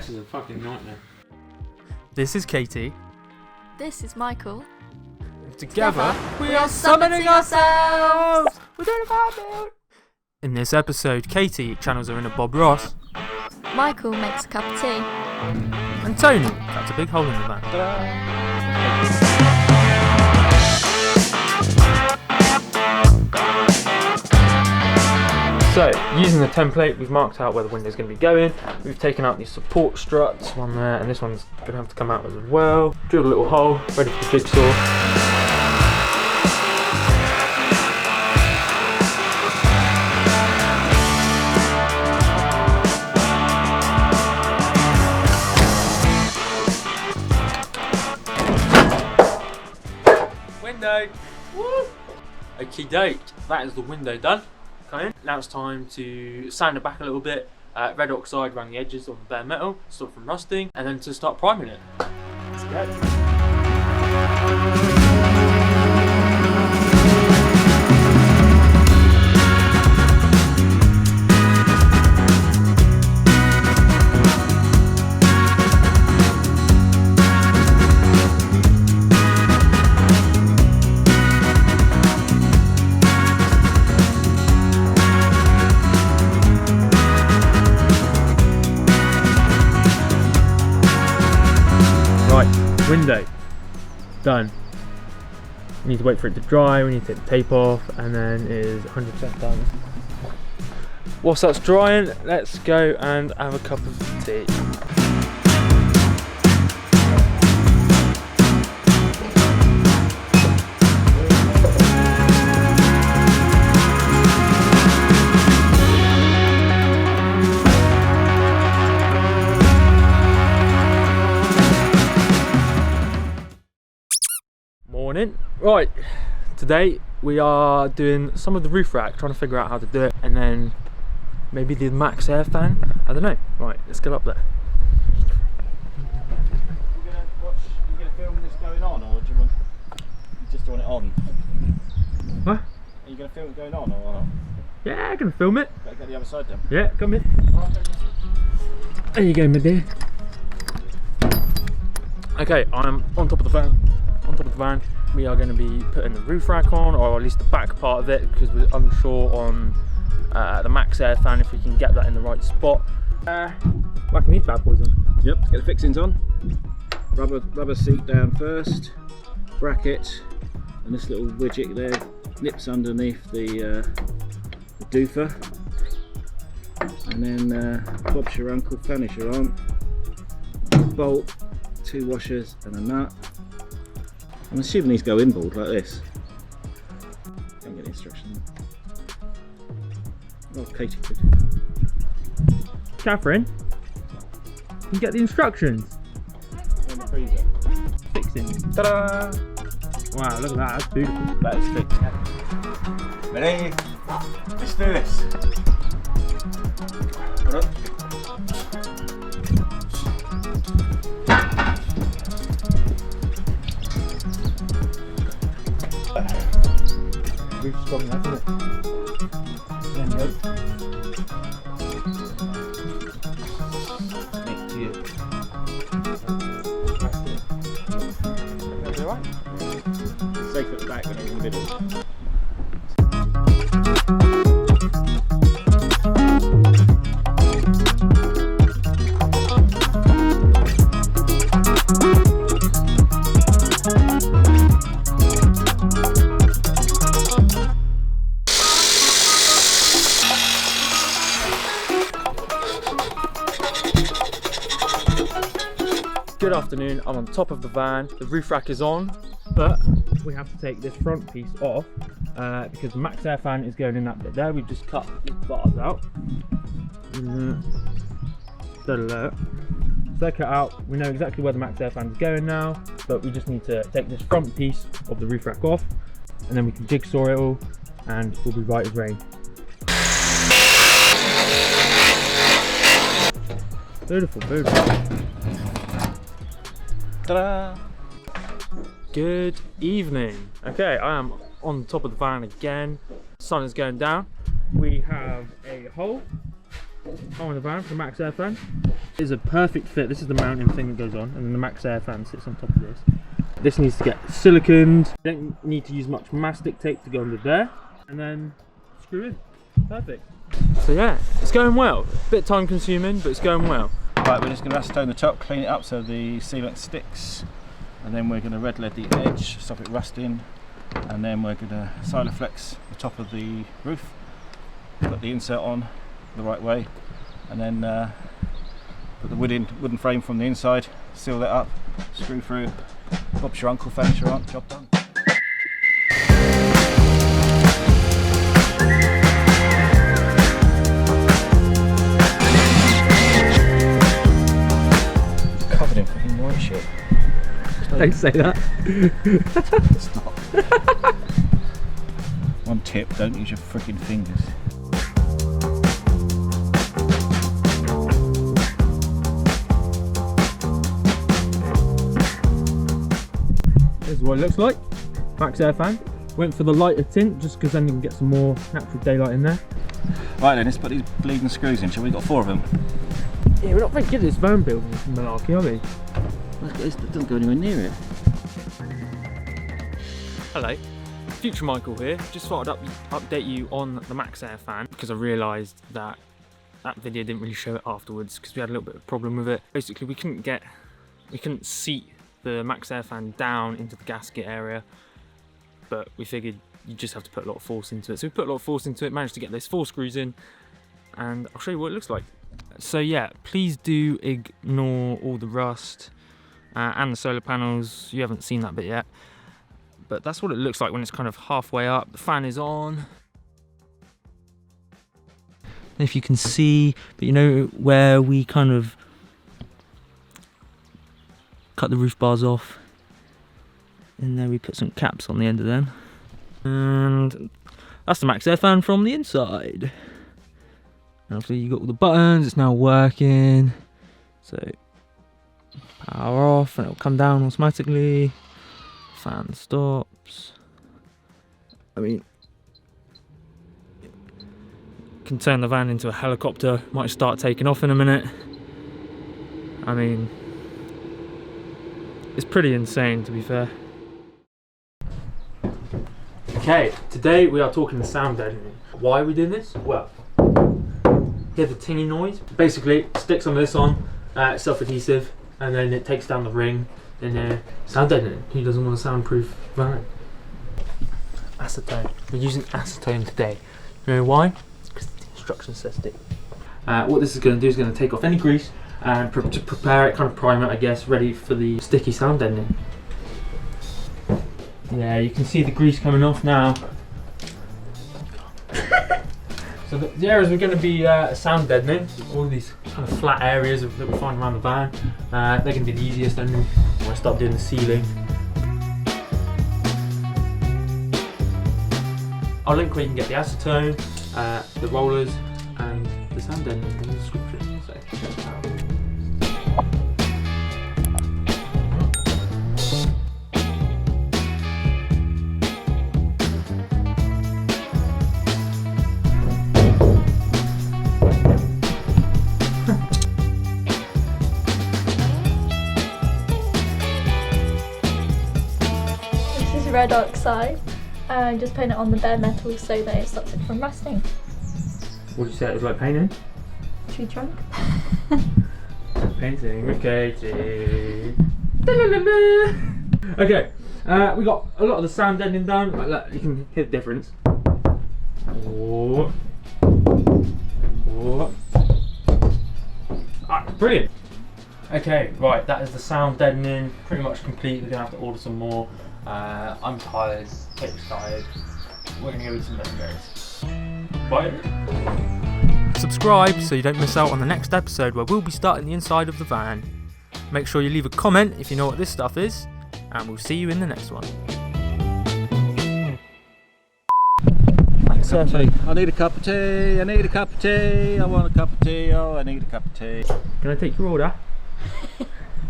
this is a fucking nightmare. This is Katie. This is Michael. Together, we are summoning ourselves! We're doing a fan build! In this episode, Katie channels her inner Bob Ross. Michael makes a cup of tea. And Tony cuts a big hole in the van. So, using the template, we've marked out where the window's going to be going. We've taken out these support struts, one there, and this one's going to have to come out as well. Drilled a little hole, ready for the jigsaw. Window! Woo! Okie doke, that is the window done. Okay, now it's time to sand it back a little bit, red oxide around the edges of the bare metal, stop it from rusting, and then to start priming it. Let's go. Window done. We need to wait for it to dry, we need to take the tape off, and then it is 100% done. Whilst that's drying, let's go and have a cup of tea. Morning. Right, today we are doing some of the roof rack, trying to figure out how to do it, and then maybe the Maxxair fan, I don't know. Right, let's get up there. You're gonna film this going on, or do you just want it on? What? Are you gonna film it going on or not? Yeah, I can film it. Better go the other side then. Yeah, come in. There you go, my dear. Okay, I'm on top of the van. We are going to be putting the roof rack on, or at least the back part of it, because we're unsure on the Maxxair fan, if we can get that in the right spot. Whacking these bad boys on. Yep, let's get the fixings on. Rubber seat down first, bracket, and this little widget there nips underneath the doofer. And then Bob's your uncle, Fanny's your aunt. Bolt, 2 washers and a nut. I'm assuming these go inboard like this. Don't get the instructions. Oh, Katie could. Catherine, you get the instructions. In the freezer. Fixing. Ta-da! Wow, look at that, that's beautiful. That is fixed. Ready? Let's do this. Hold up. Roof's strong enough, isn't it? There you go. Next to you. That's it. Alright? Safe at the back when it's in the middle. Good afternoon, I'm on top of the van, the roof rack is on, but we have to take this front piece off because the Maxxair fan is going in that bit there. We've just cut the bars out. So they're cut out, we know exactly where the Maxxair fan is going now, but we just need to take this front piece of the roof rack off, and then we can jigsaw it all, and we'll be right as rain. Beautiful, beautiful. Ta-da! Good evening. Okay, I am on top of the van again. Sun is going down. We have a hole on in the van for the Maxxair fan. It's a perfect fit. This is the mounting thing that goes on, and then the Maxxair fan sits on top of this. This needs to get siliconed. You don't need to use much mastic tape to go under there, and then screw in. Perfect. So yeah, it's going well. Bit time consuming, but it's going well. Right, we're just going to acetone the top, clean it up so the sealant sticks, and then we're going to red lead the edge, stop it rusting, and then we're going to siloflex the top of the roof, put the insert on the right way, and then put the wooden frame from the inside, seal that up, screw through. Bob's your uncle, finish your aunt, job done. Covered in fucking white shit. Don't say that. Stop. One tip, don't use your freaking fingers. This is what it looks like. Maxxair fan. Went for the lighter tint just because then you can get some more natural daylight in there. Right then, let's put these bleeding screws in, shall we? Got 4 of them. Yeah, we're not very good at this van building malarkey, are we? It doesn't go anywhere near it. Hello, Future Michael here. Just thought I'd update you on the Maxxair fan because I realised that video didn't really show it afterwards because we had a little bit of a problem with it. Basically, we couldn't seat the Maxxair fan down into the gasket area, but we figured you just have to put a lot of force into it. So we put a lot of force into it, managed to get those 4 screws in, and I'll show you what it looks like. So yeah, please do ignore all the rust and the solar panels. You haven't seen that bit yet, but that's what it looks like when it's kind of halfway up. The fan is on. If you can see, but you know where we kind of cut the roof bars off, and then we put some caps on the end of them, and that's the Maxxair fan from the inside. And obviously you got all the buttons, it's now working, so power off and it'll come down automatically. Fan stops. I mean, can turn the van into a helicopter, might start taking off in a minute. I mean, it's pretty insane, to be fair. Okay, today we are talking the sound deadening. Why are we doing this? Well, hear the tingy noise. Basically, sticks on this on, self-adhesive, and then it takes down the ring, and sound deadening. Who doesn't want a soundproof van? Acetone. We're using acetone today. You know why? Because the instructions says stick. What this is going to do is going to take off any grease and to prepare it, kind of prime it, I guess, ready for the sticky sound deadening. Yeah, you can see the grease coming off now. So the areas we're going to be sound deadening, all these kind of flat areas that we find around the van, they're going to be the easiest, and then we'll start doing the ceiling. I'll link where you can get the acetone, the rollers, and the sound deadening in the description. So check it out. Red oxide and just paint it on the bare metal so that it stops it from rusting. What did you say it was like painting? Tree trunk. Painting with Katie. Okay, we got a lot of the sound deadening done. Like that, you can hear the difference. Oh. Oh. Ah, brilliant. Okay, right, that is the sound deadening pretty much complete. We're gonna have to order some more. I'm tired, Kate's tired. We're gonna go eat some legendaries. Bye. Subscribe so you don't miss out on the next episode where we'll be starting the inside of the van. Make sure you leave a comment if you know what this stuff is, and we'll see you in the next one. I need a cup of tea, I need a cup of tea, I want a cup of tea, oh I need a cup of tea. Can I take your order?